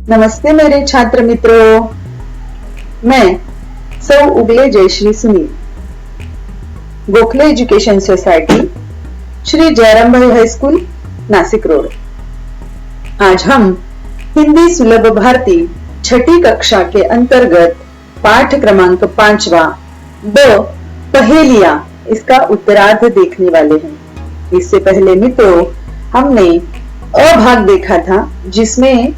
नमस्ते मेरे छात्र मित्रों, मैं सौ उगले जयश्री सुनील, गोखले एजुकेशन सोसाइटी, श्री जयराम भाई हाई स्कूल, नासिक रोड। आज हम हिंदी सुलभ भारती छठी कक्षा के अंतर्गत पाठ क्रमांक 5वां द पहेलियां इसका उत्तरार्ध देखने वाले हैं। इससे पहले मित्रों हमने अ भाग देखा था, जिसमें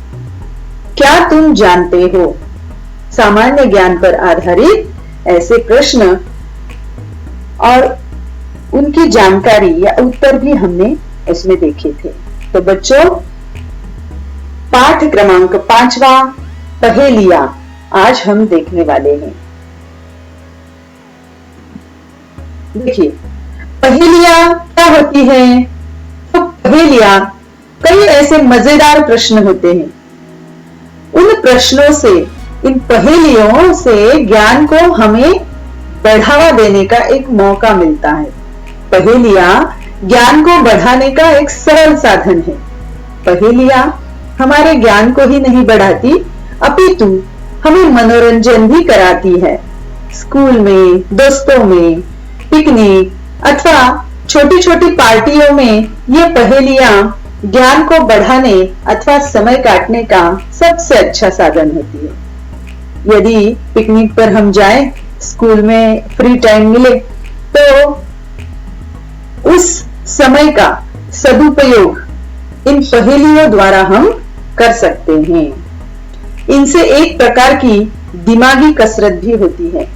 क्या तुम जानते हो, सामान्य ज्ञान पर आधारित ऐसे प्रश्न और उनकी जानकारी या उत्तर भी हमने उसमें देखे थे। तो बच्चों, पाठ क्रमांक 5वां पहेलियां आज हम देखने वाले हैं। देखिए, पहेलियां क्या होती हैं? तो पहेलियां कई ऐसे मजेदार प्रश्न होते हैं। उन प्रश्नों से, इन पहेलियों से ज्ञान को हमें बढ़ावा देने का एक मौका मिलता है। पहेलियां ज्ञान को बढ़ाने का एक सरल साधन है। पहेलियां हमारे ज्ञान को ही नहीं बढ़ाती, अपितु हमें मनोरंजन भी कराती है। स्कूल में, दोस्तों में, पिकनिक अथवा छोटी छोटी पार्टियों में ये पहेलियां ज्ञान को बढ़ाने अथवा समय काटने का सबसे अच्छा साधन होती है। यदि पिकनिक पर हम जाएं, स्कूल में फ्री टाइम मिले, तो उस समय का सदुपयोग इन पहेलियों द्वारा हम कर सकते हैं। इनसे एक प्रकार की दिमागी कसरत भी होती है।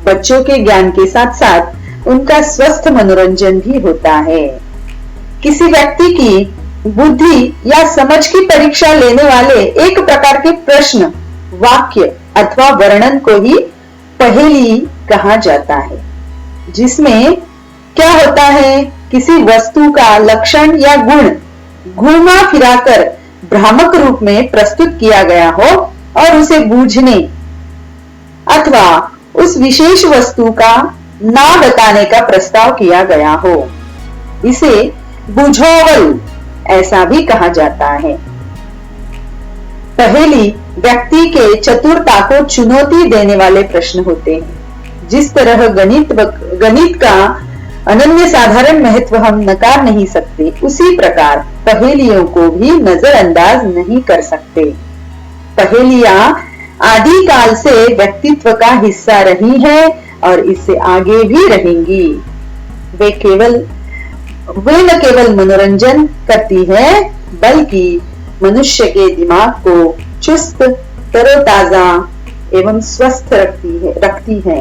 बच्चों के ज्ञान के साथ साथ उनका स्वस्थ मनोरंजन भी होता है। किसी व्यक्ति की बुद्धि या समझ की परीक्षा लेने वाले एक प्रकार के प्रश्न, वाक्य अथवा वर्णन को ही पहेली कहा जाता है, जिसमें क्या होता है, किसी वस्तु का लक्षण या गुण घुमा फिराकर भ्रामक रूप में प्रस्तुत किया गया हो और उसे बूझने अथवा उस विशेष वस्तु का ना बताने का प्रस्ताव किया गया हो। इसे बुझावल ऐसा भी कहा जाता है। पहेली व्यक्ति के चतुरता को चुनौती देने वाले प्रश्न होते हैं। जिस तरह गणित का अनन्य साधारण महत्व हम नकार नहीं सकते, उसी प्रकार पहेलियों को भी नजरअंदाज नहीं कर सकते। पहेलियां आदि काल से व्यक्तित्व का हिस्सा रही है और इससे आगे भी रहेंगी। वे न केवल मनोरंजन करती है, बल्कि मनुष्य के दिमाग को चुस्त, तरोताजा एवं स्वस्थ रखती है।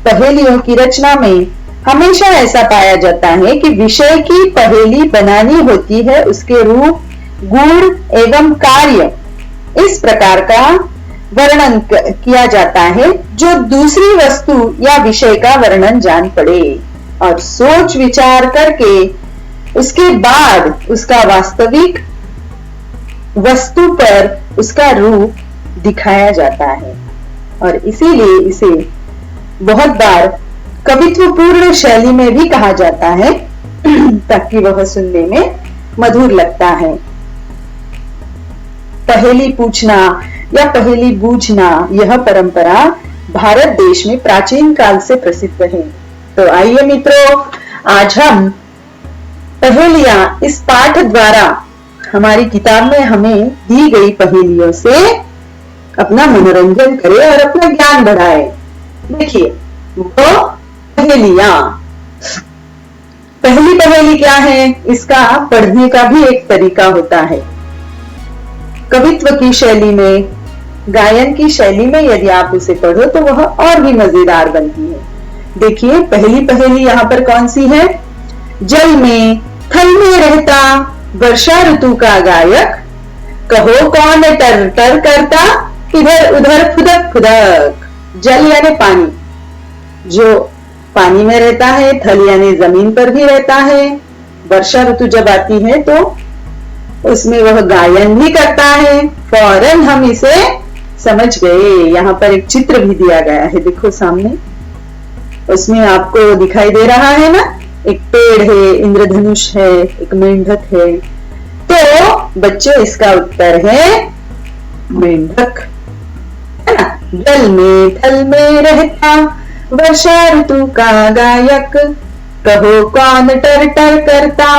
पहेलियों की रचना में हमेशा ऐसा पाया जाता है कि विषय की पहेली बनानी होती है, उसके रूप, गुण एवं कार्य इस प्रकार का वर्णन किया जाता है जो दूसरी वस्तु या विषय का वर्णन जान पड़े, और सोच विचार करके उसके बाद उसका वास्तविक वस्तु पर उसका रूप दिखाया जाता है। और इसीलिए इसे बहुत बार कवित्वपूर्ण शैली में भी कहा जाता है, ताकि वह सुनने में मधुर लगता है। पहेली पूछना या पहेली बूझना, यह परंपरा भारत देश में प्राचीन काल से प्रसिद्ध है। तो आइए मित्रों, आज हम पहेलियां इस पाठ द्वारा हमारी किताब में हमें दी गई पहेलियों से अपना मनोरंजन करें और अपना ज्ञान बढ़ाए। देखिए, वो पहेलियां, पहली पहेली क्या है, इसका पढ़ने का भी एक तरीका होता है। कवित्व की शैली में, गायन की शैली में यदि आप उसे पढ़ो तो वह और भी मजेदार बनती है। देखिए, पहली पहेली यहाँ पर कौन सी है? जल में थल में रहता वर्षा ऋतु का गायक, कहो कौन टर टर करता इधर उधर फुदक फुदक। जल यानी पानी, जो पानी में रहता है, थल यानी जमीन पर भी रहता है। वर्षा ऋतु जब आती है तो उसमें वह गायन भी करता है। फौरन हम इसे समझ गए। यहाँ पर एक चित्र भी दिया गया है, देखो सामने, उसमें आपको दिखाई दे रहा है ना, एक पेड़ है, इंद्रधनुष है, एक मेंढक है। तो बच्चों, इसका उत्तर है मेंढक, है ना। जल में थल में रहता वर्षा ऋतु का गायक, कहो कौन टर टर करता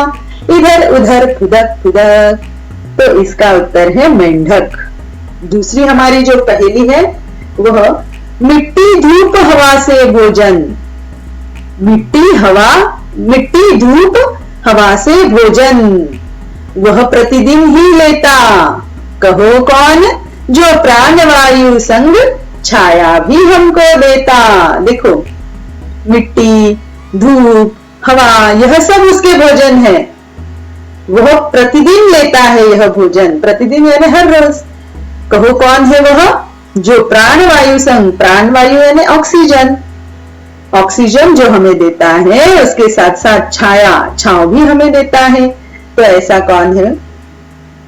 इधर उधर फुदक फुदक। तो इसका उत्तर है मेंढक। दूसरी हमारी जो पहेली है वह मिट्टी धूप हवा से भोजन। मिट्टी धूप हवा से भोजन, वह प्रतिदिन ही लेता, कहो कौन जो प्राणवायु संग छाया भी हमको देता। देखो, मिट्टी, धूप, हवा, यह सब उसके भोजन है। वह प्रतिदिन लेता है यह भोजन, प्रतिदिन यानी हर रोज। कहो कौन है वह जो प्राणवायु संग, प्राणवायु यानी ऑक्सीजन, ऑक्सीजन जो हमें देता है उसके साथ साथ छाया, छांव भी हमें देता है। तो ऐसा कौन है?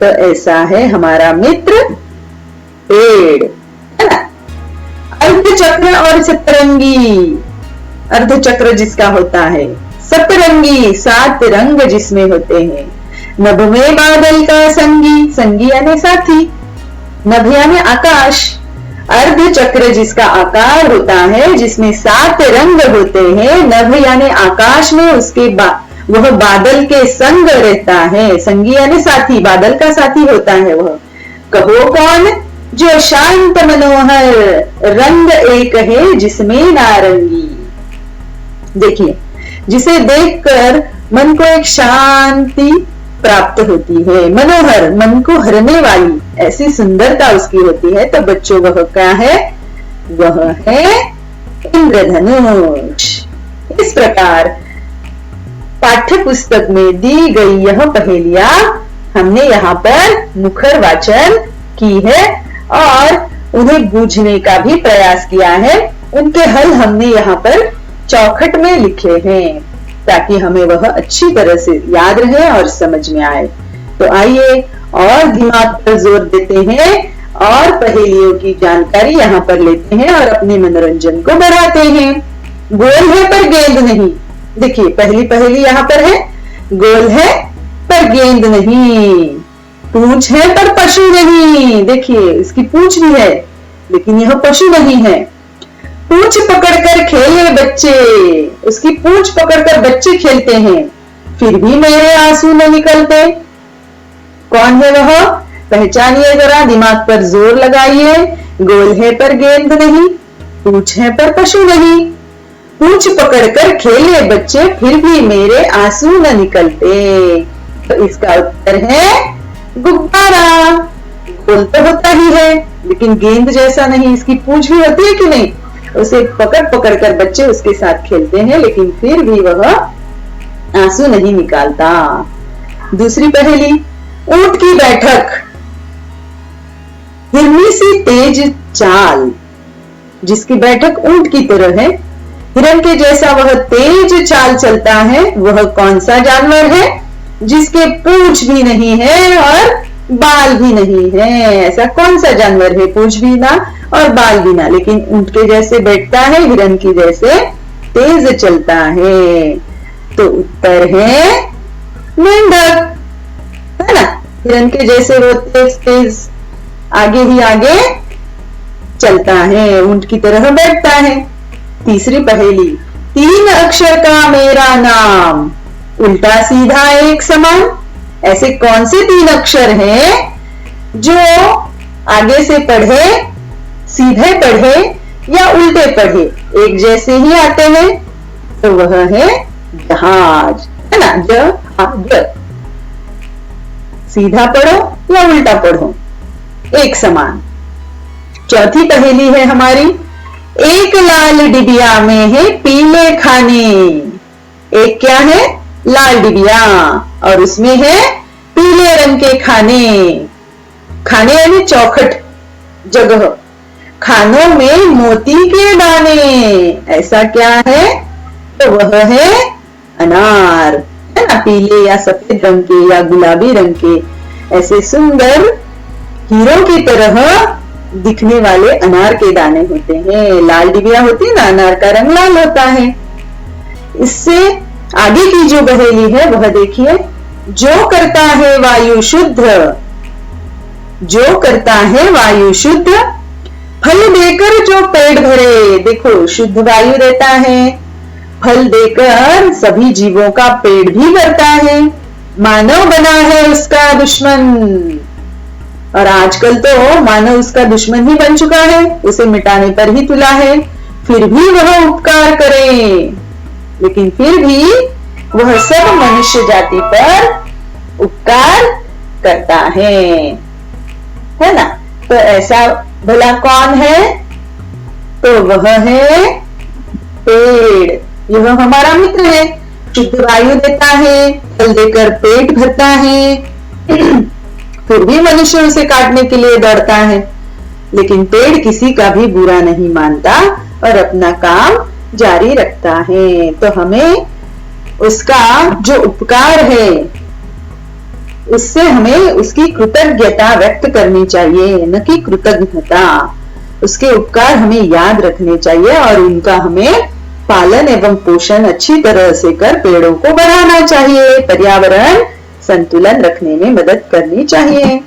तो ऐसा है हमारा मित्र पेड़, है ना। अर्धचक्र और सतरंगी, अर्धचक्र जिसका होता है, सतरंगी 7 रंग जिसमें होते हैं। नभ में बादल का संगी, संगी यानी साथी, नभ यानी आकाश। अर्धचक्र जिसका आकार होता है, जिसमें 7 रंग होते हैं, नभ यानी आकाश में उसके वह बादल के संग रहता है। संगी यानी साथी, बादल का साथी होता है वह। कहो कौन जो शांत मनोहर, रंग एक है जिसमें नारंगी। देखिए, जिसे देखकर मन को एक शांति प्राप्त होती है, मनोहर, मन को हरने वाली ऐसी सुंदरता उसकी होती है। तो बच्चों वह क्या है? वह है इंद्रधनुष। इस प्रकार पाठ्य पुस्तक में दी गई यह पहेलियां हमने यहाँ पर मुखर वाचन की है और उन्हें बूझने का भी प्रयास किया है। उनके हल हमने यहाँ पर चौखट में लिखे हैं ताकि हमें वह अच्छी तरह से याद रहे और समझ में आए। तो आइए और दिमाग पर जोर देते हैं और पहेलियों की जानकारी यहाँ पर लेते हैं और अपने मनोरंजन को बढ़ाते हैं। गोल है पर गेंद नहीं। देखिए, पहली पहेली यहाँ पर है, गोल है पर गेंद नहीं, पूंछ है पर पशु नहीं। देखिए, इसकी पूंछ भी है लेकिन यह पशु नहीं है। पूंछ पकड़कर खेले बच्चे, उसकी पूंछ पकड़कर बच्चे खेलते हैं, फिर भी मेरे आंसू न निकलते। कौन है वह? पहचानिए जरा, दिमाग पर जोर लगाइए। गोल है पर गेंद नहीं, पूंछ है पर पशु नहीं, पूंछ पकड़कर खेले बच्चे, फिर भी मेरे आंसू न निकलते। तो इसका उत्तर है गुब्बारा। गोल तो होता ही है लेकिन गेंद जैसा नहीं, इसकी पूंछ भी होती है कि नहीं। उसे पकड़ पकड़ कर बच्चे उसके साथ खेलते हैं लेकिन फिर भी वह आंसू नहीं निकालता। दूसरी पहेली, ऊंट की बैठक, हिरनी सी तेज चाल, जिसकी बैठक ऊंट की तरह है, हिरन के जैसा वह तेज चाल चलता है, वह कौन सा जानवर है जिसके पूंछ भी नहीं है और बाल भी नहीं है? ऐसा कौन सा जानवर है, पूंछ भी ना और बाल भी ना, लेकिन ऊंट के जैसे बैठता है, हिरन की जैसे तेज चलता है? तो उत्तर है मेंढक, है ना। हिरन के जैसे वो तेज तेज आगे ही आगे चलता है, ऊंट की तरह बैठता है। तीसरी पहेली, 3 अक्षर का मेरा नाम, उल्टा सीधा एक समान। ऐसे कौन से 3 अक्षर हैं जो आगे से पढ़े, सीधे पढ़े या उल्टे पढ़े एक जैसे ही आते हैं? तो वह है जहाज, है ना। जहाज, सीधा पढ़ो या उल्टा पढ़ो एक समान। चौथी पहेली है हमारी, एक लाल डिबिया में है पीले खाने। एक क्या है? लाल डिबिया और उसमें है पीले रंग के खाने। खाने यानी चौखट, जगह। खानों में मोती के दाने, ऐसा क्या है? तो वह है अनार, है ना। पीले या सफेद रंग के या गुलाबी रंग के ऐसे सुंदर हीरों की तरह दिखने वाले अनार के दाने होते हैं। लाल डिबिया होती है ना, अनार का रंग लाल होता है। इससे आगे की जो पहेली है वह देखिए, जो करता है वायु शुद्ध, जो करता है वायु शुद्ध, फल देकर जो पेट भरे। देखो, शुद्ध वायु देता है, फल देकर सभी जीवों का पेट भी भरता है। मानव बना है उसका दुश्मन, और आजकल तो मानव उसका दुश्मन ही बन चुका है, उसे मिटाने पर ही तुला है। फिर भी वह उपकार करे, लेकिन फिर भी वह सब मनुष्य जाति पर उपकार करता है ना। तो ऐसा भला कौन है? तो वह है पेड़। यह हमारा मित्र है, शुद्ध वायु देता है, फल देकर पेट भरता है। फिर भी मनुष्य उसे काटने के लिए दौड़ता है, लेकिन पेड़ किसी का भी बुरा नहीं मानता और अपना काम जारी रखता है। तो हमें उसका जो उपकार है उससे हमें उसकी कृतज्ञता व्यक्त करनी चाहिए, न कि कृतज्ञता। उसके उपकार हमें याद रखने चाहिए और उनका हमें पालन एवं पोषण अच्छी तरह से कर पेड़ों को बढ़ाना चाहिए, पर्यावरण संतुलन रखने में मदद करनी चाहिए।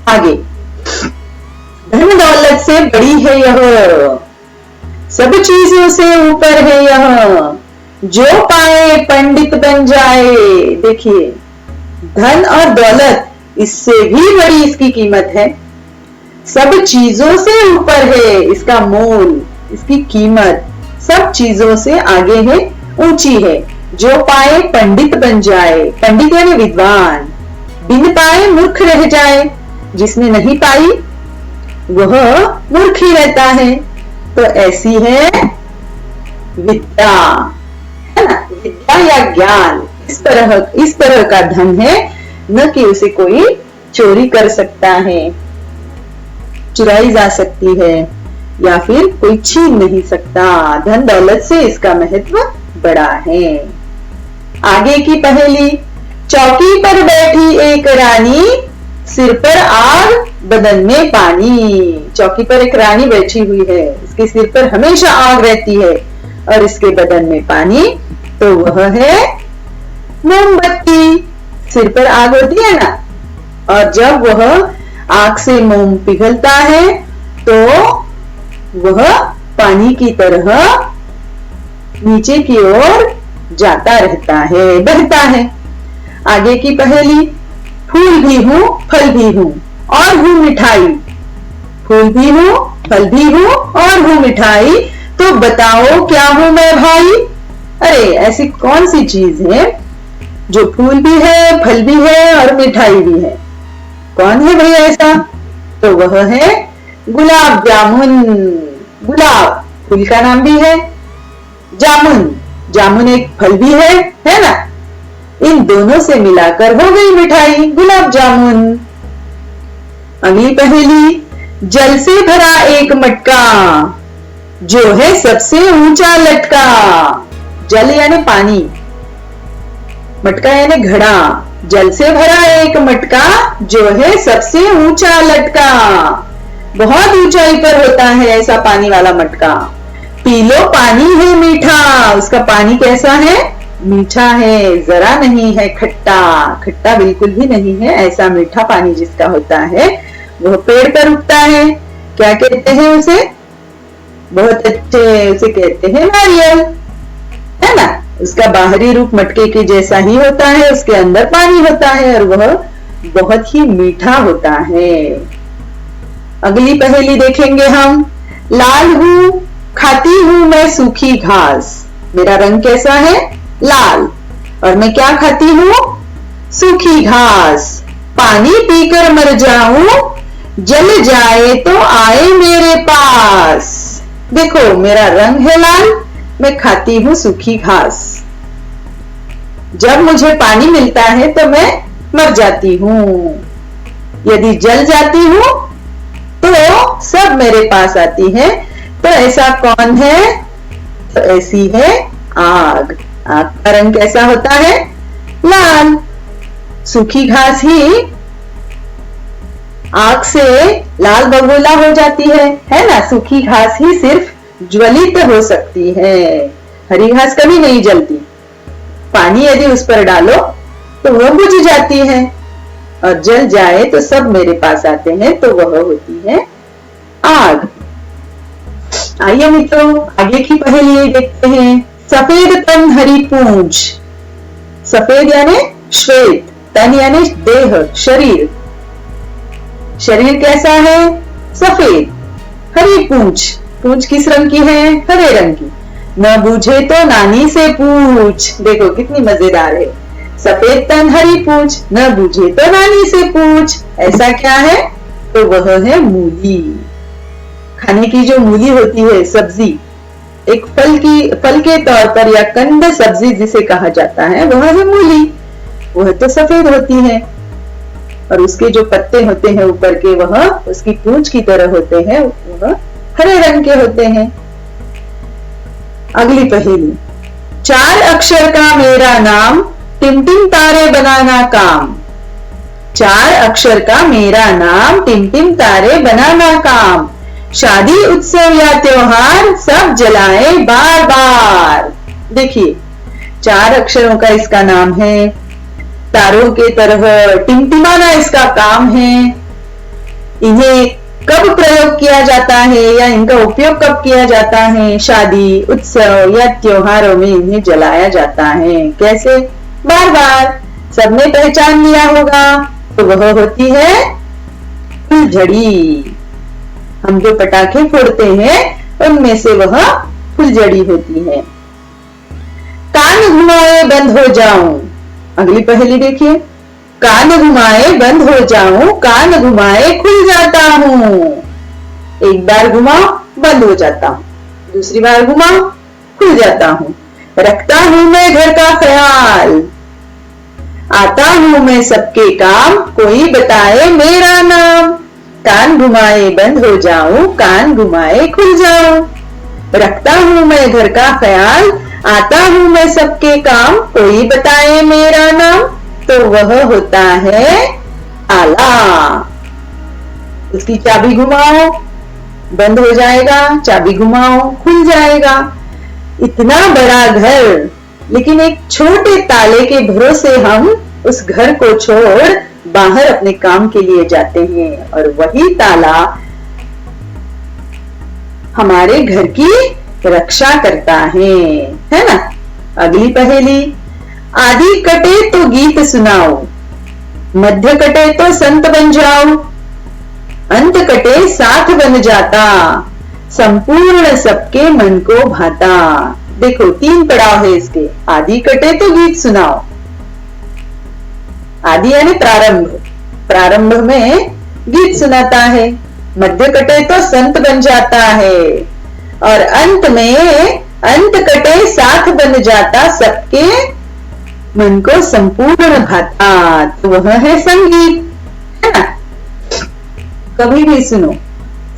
आगे, धन दौलत से बड़ी है यह, सब चीजों से ऊपर है यह, जो पाए पंडित बन जाए। देखिए, धन और दौलत, इससे भी बड़ी इसकी कीमत है। सब चीजों से ऊपर है इसका मोल, इसकी कीमत सब चीजों से आगे है, ऊंची है। जो पाए पंडित बन जाए, पंडित यानी विद्वान, बिन पाए मूर्ख रह जाए। जिसने नहीं पाई वह मूर्ख ही रहता है। तो ऐसी है विद्या, है ना। विद्या या ज्ञान इस तरह का धन है, न कि उसे कोई चोरी कर सकता है, चुराई जा सकती है, या फिर कोई छीन नहीं सकता। धन दौलत से इसका महत्व बड़ा है। आगे की पहेली, चौकी पर बैठी एक रानी, सिर पर आग बदन में पानी। चौकी पर एक रानी बैठी हुई है, इसके सिर पर हमेशा आग रहती है और इसके बदन में पानी। तो वह है मोमबत्ती। सिर पर आग होती है ना, और जब वह आग से मोम पिघलता है तो वह पानी की तरह नीचे की ओर जाता रहता है, बहता है। आगे की पहेली, फूल भी हूं फल भी हूं और हूं मिठाई। फूल भी हूं फल भी हूं और हूं मिठाई, तो बताओ क्या हूं मैं भाई। अरे, ऐसी कौन सी चीज है जो फूल भी है, फल भी है और मिठाई भी है? कौन है भैया ऐसा? तो वह है गुलाब जामुन। गुलाब फूल का नाम भी है, जामुन, जामुन एक फल भी है ना। इन दोनों से मिलाकर हो गई मिठाई गुलाब जामुन। अगली पहेली, जल से भरा एक मटका, जो है सबसे ऊंचा लटका। जल यानी पानी, मटका यानी घड़ा। जल से भरा एक मटका, जो है सबसे ऊंचा लटका। बहुत ऊंचाई पर होता है ऐसा पानी वाला मटका। पी लो पानी है मीठा। उसका पानी कैसा है? मीठा है, जरा नहीं है खट्टा, खट्टा बिल्कुल भी नहीं है। ऐसा मीठा पानी जिसका होता है वह पेड़ पर उगता है। क्या कहते हैं उसे? बहुत अच्छे, उसे कहते हैं नारियल, है ना। उसका बाहरी रूप मटके के जैसा ही होता है, उसके अंदर पानी होता है और वह बहुत ही मीठा होता है। अगली पहेली देखेंगे हम। लाल हूं खाती हूं मैं सूखी घास। मेरा रंग कैसा है? लाल। और मैं क्या खाती हूं? सूखी घास। पानी पीकर मर जाऊं, जल जाए तो आए मेरे पास। देखो, मेरा रंग है लाल, मैं खाती हूं सूखी घास। जब मुझे पानी मिलता है तो मैं मर जाती हूं। यदि जल जाती हूं तो सब मेरे पास आती है। तो ऐसा कौन है? तो ऐसी है आग। आग का रंग कैसा होता है? लाल। सूखी घास ही आग से लाल बबूला हो जाती है ना। सूखी घास ही सिर्फ ज्वलित हो सकती है, हरी घास कभी नहीं जलती। पानी यदि उस पर डालो तो वह बुझ जाती है। और जल जाए तो सब मेरे पास आते हैं, तो वह होती है आग। आइए मित्रों, आगे की पहेली देखते हैं। सफेद तन हरी पूंछ। सफेद यानी श्वेत, तन यानी देह, शरीर। शरीर कैसा है? सफेद। हरी पूंछ, पूंछ किस रंग की है? हरे रंग की। न बूझे तो नानी से पूछ। देखो कितनी मजेदार है। सफेद तन हरी पूंछ, न बूझे तो नानी से पूछ। ऐसा क्या है? तो वह है मूली। खाने की जो मूली होती है, सब्जी, एक फल के तौर पर या कंद सब्जी जिसे कहा जाता है, वह है मूली। वह तो सफेद होती है और उसके जो पत्ते होते हैं ऊपर के, वह उसकी पूंछ की तरह होते हैं, वह हरे रंग के होते हैं। अगली पहेली। 4 अक्षर का मेरा नाम, टिमटिम तारे बनाना काम। 4 अक्षर का मेरा नाम, टिमटिम तारे बनाना काम। शादी उत्सव या त्योहार सब जलाए बार बार। देखिए 4 अक्षरों का इसका नाम है, तारों के तरह टिमटिमाना इसका काम है। इन्हें कब प्रयोग किया जाता है या इनका उपयोग कब किया जाता है? शादी उत्सव या त्योहारों में इन्हें जलाया जाता है। कैसे? बार बार। सबने पहचान लिया होगा, तो वह होती है फुलझड़ी। हम जो पटाखे फोड़ते हैं उनमें से वह फुलझड़ी होती है। कान घुमाए बंद हो जाऊं। अगली पहेली देखिए। कान घुमाए बंद हो जाऊं, कान घुमाए खुल जाता हूं। एक बार घुमाओ बंद हो जाता हूं, दूसरी बार घुमाओ खुल जाता हूं। रखता हूं मैं घर का ख्याल, आता हूं मैं सबके काम, कोई बताए मेरा नाम। कान घुमाए बंद हो जाऊं, कान घुमाए खुल जाऊं। रखता हूं मैं घर का ख्याल, आता हूं मैं सबके काम, कोई बताए मेरा नाम। तो वह होता है ताला। उसकी चाबी घुमाओ बंद हो जाएगा, चाबी घुमाओ खुल जाएगा। इतना बड़ा घर, लेकिन एक छोटे ताले के भरोसे हम उस घर को छोड़ बाहर अपने काम के लिए जाते हैं, और वही ताला हमारे घर की रक्षा करता है ना। अगली पहेली। आदि कटे तो गीत सुनाओ, मध्य कटे तो संत बन जाओ, अंत कटे साथ बन जाता, संपूर्ण सबके मन को भाता। देखो 3 पड़ाव है इसके। आदि कटे तो गीत सुनाओ। आदि यानी प्रारंभ, प्रारंभ में गीत सुनाता है। मध्य कटे तो संत बन जाता है, और अंत में अंत कटे साथ बन जाता, सबके मन को संपूर्ण भाता। तो वह है संगीत, है ना। कभी भी सुनो,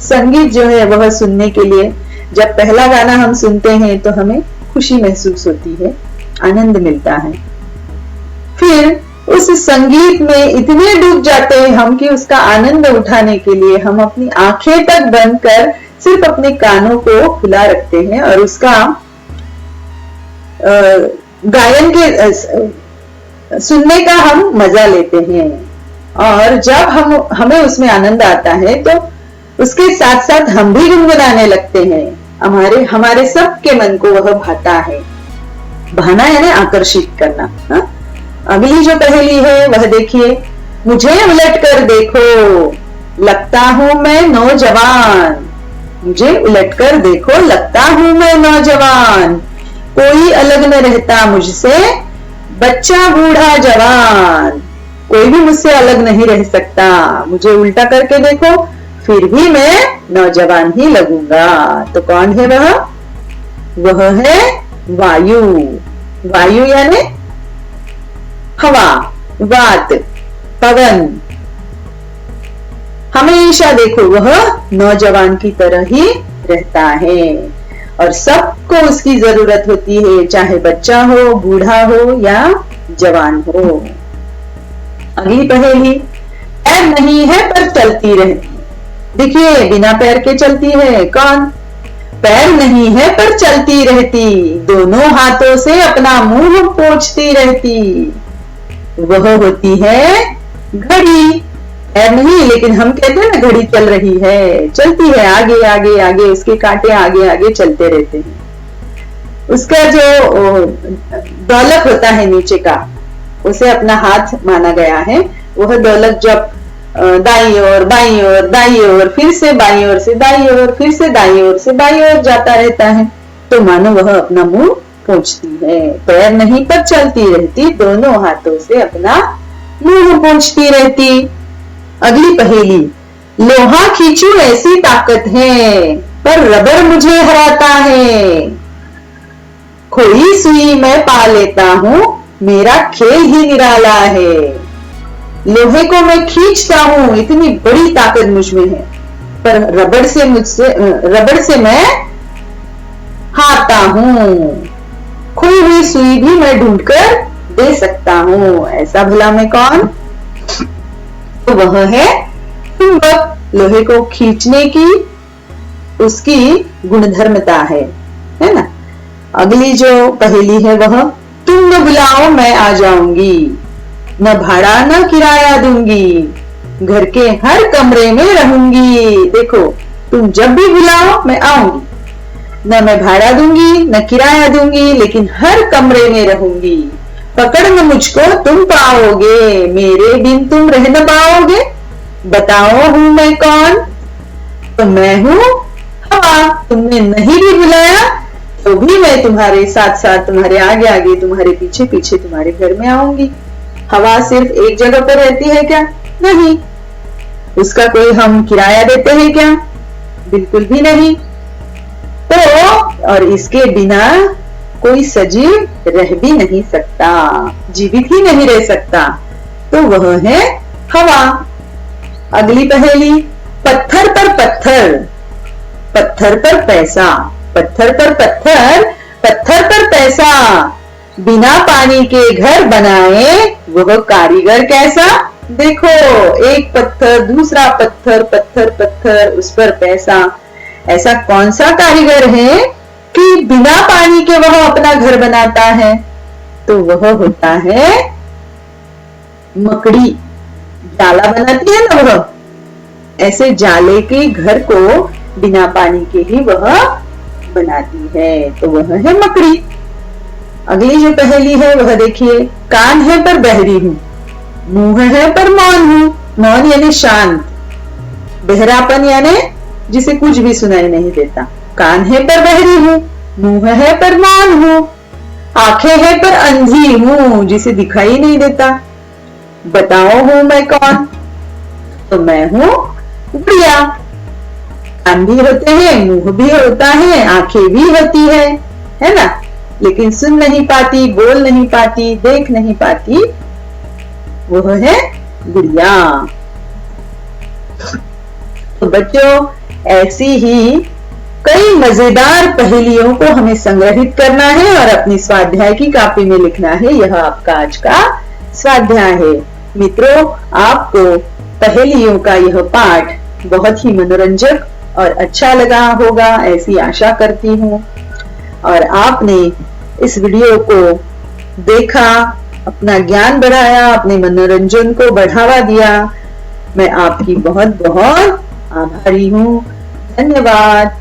संगीत जो है वह सुनने के लिए, जब पहला गाना हम सुनते हैं तो हमें खुशी महसूस होती है, आनंद मिलता है। फिर उस संगीत में इतने डूब जाते हैं हम कि उसका आनंद उठाने के लिए हम अपनी आंखें तक बंद कर सिर्फ अपने कानों को खुला रखते हैं और उसका गायन के सुनने का हम मजा लेते हैं। और जब हमें उसमें आनंद आता है तो उसके साथ साथ हम भी गुनगुनाने लगते हैं। हमारे सबके मन को वह भाता है। भाना यानी आकर्षित करना। हा? अगली जो पहेली है वह देखिए। मुझे उलट कर देखो, लगता हूं मैं नौजवान। मुझे उलट कर देखो, लगता हूं मैं नौजवान। कोई अलग न रहता मुझसे, बच्चा बूढ़ा जवान। कोई भी मुझसे अलग नहीं रह सकता। मुझे उल्टा करके देखो, फिर भी मैं नौजवान ही लगूंगा। तो कौन है वह? वह है वायु। वायु यानी हवा, वात, पवन। हमेशा देखो वह नौजवान की तरह ही रहता है और सबको उसकी जरूरत होती है, चाहे बच्चा हो, बूढ़ा हो या जवान हो। अगली पहेली। पैर नहीं है पर चलती रहती। देखिए बिना पैर के चलती है कौन? पैर नहीं है पर चलती रहती, दोनों हाथों से अपना मुंह पोंछती रहती। वह होती है घड़ी पैर नहीं, लेकिन हम कहते हैं ना घड़ी चल रही है, चलती है आगे आगे आगे, उसके कांटे आगे आगे चलते रहते हैं। उसका जो दौलत होता है नीचे का, उसे अपना हाथ माना गया है। वह दौलत जब दाई ओर बाई ओर दाई ओर फिर से बाई ओर से दाई ओर फिर से दाई ओर से बाई ओर जाता रहता है, तो मानो वह अपना मुंह पोंछती है। पैर नहीं पर चलती रहती, दोनों हाथों से अपना मुंह पोंछती रहती। अगली पहेली, लोहा खींचू ऐसी ताकत है, पर रबर मुझे हराता है। खोई सुई मैं पा लेता हूँ, मेरा खेल ही निराला है। लोहे को मैं खींचता हूँ, इतनी बड़ी ताकत मुझ में है, पर रबड़ से मैं हारता हूँ। खोई हुई सुई भी मैं ढूंढकर दे सकता हूँ, ऐसा भला मैं कौन? तो वह है चुंबक। लोहे को खींचने की उसकी गुणधर्मता है ना। अगली जो पहेली है वह, तुम न बुलाओ मैं आ जाऊंगी, न भाड़ा न किराया दूंगी, घर के हर कमरे में रहूंगी। देखो, तुम जब भी बुलाओ मैं आऊंगी, न मैं भाड़ा दूंगी न किराया दूंगी, लेकिन हर कमरे में रहूंगी। पकड़ना मुझको तुम पाओगे, मेरे बिन तुम रह न पाओगे। बताओ हूं मैं कौन? तो मैं हूं हवा। तुमने नहीं भी बुलाया तो भी मैं तुम्हारे साथ साथ, तुम्हारे आगे आगे, तुम्हारे पीछे पीछे तुम्हारे घर में आऊंगी। हवा सिर्फ एक जगह पर रहती है क्या? नहीं। उसका कोई हम किराया देते हैं क्या? बिल्कुल भी नहीं। तो और इसके बिना कोई सजीव रह भी नहीं सकता, जीवित ही नहीं रह सकता, तो वह है हवा। अगली पहेली, पत्थर पर पत्थर, पत्थर पर पैसा, पत्थर पर पत्थर, पत्थर पर पैसा, बिना पानी के घर बनाए वह कारीगर कैसा। देखो, एक पत्थर दूसरा पत्थर, पत्थर पत्थर, उस पर पैसा। ऐसा कौन सा कारीगर है कि बिना पानी के वह अपना घर बनाता है? तो वह होता है मकड़ी। जाला बनाती है ना वह, ऐसे जाले के घर को बिना पानी के ही वह बनाती है, तो वह है मकड़ी। अगली जो पहेली है वह देखिए, कान है पर बहरी हूं, मुंह है पर मौन हूं। मौन यानी शांत, बहरापन यानी जिसे कुछ भी सुनाई नहीं देता। कान है पर बहरी हूं, मुंह है पर मौन हूं, आंखें है पर अंधी हूं, जिसे दिखाई नहीं देता। बताओ हूं मैं कौन? तो मैं हूं गुड़िया। कान भी होते हैं, मुंह भी होता है, आंखें भी होती है ना, लेकिन सुन नहीं पाती, बोल नहीं पाती, देख नहीं पाती, वह है गुड़िया। तो बच्चों, ऐसी ही कई मजेदार पहेलियों को हमें संग्रहित करना है और अपनी स्वाध्याय की कॉपी में लिखना है। यह आपका आज का स्वाध्याय है। मित्रों, आपको पहेलियों का यह पाठ बहुत ही मनोरंजक और अच्छा लगा होगा, ऐसी आशा करती हूँ। और आपने इस वीडियो को देखा, अपना ज्ञान बढ़ाया, अपने मनोरंजन को बढ़ावा दिया। मैं आपकी बहुत बहुत आभारी हूँ। धन्यवाद।